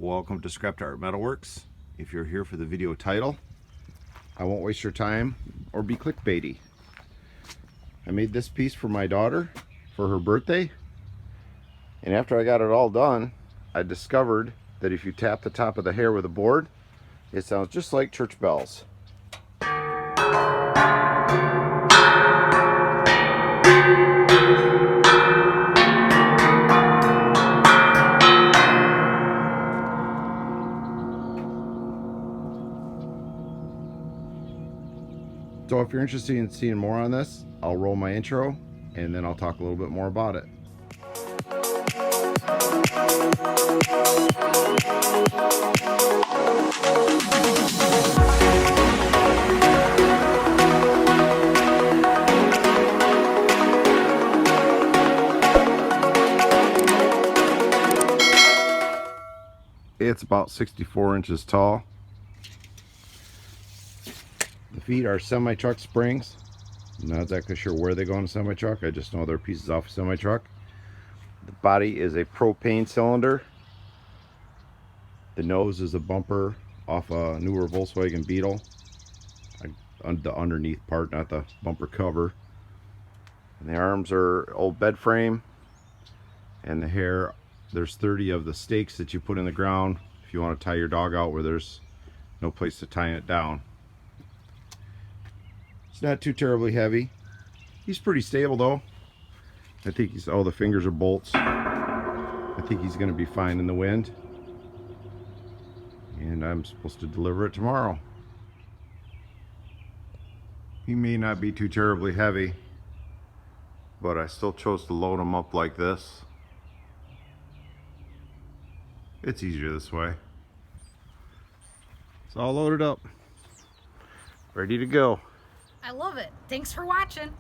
Welcome to Scrap to Art Metalworks. If you're here for the video title, I won't waste your time or be clickbaity. I made this piece for my daughter for her birthday, and after I got it all done, I discovered that if you tap the top of the hair with a board, it sounds just like church bells. So if you're interested in seeing more on this, I'll roll my intro and then I'll talk a little bit more about it. It's about 64 inches tall. The feet are semi-truck springs. I'm not exactly sure where they go on a semi-truck. I just know they're pieces off a semi-truck. The body is a propane cylinder. The nose is a bumper off a newer Volkswagen Beetle. The underneath part, not the bumper cover. And the arms are old bed frame. And the hair, there's 30 of the stakes that you put in the ground if you want to tie your dog out where there's no place to tie it down. It's not too terribly heavy. He's pretty stable though. I think he's, oh, the fingers are bolts. I think he's going to be fine in the wind. And I'm supposed to deliver it tomorrow. He may not be too terribly heavy, but I still chose to load him up like this. It's easier this way. It's all loaded up. Ready to go. I love it. Thanks for watching.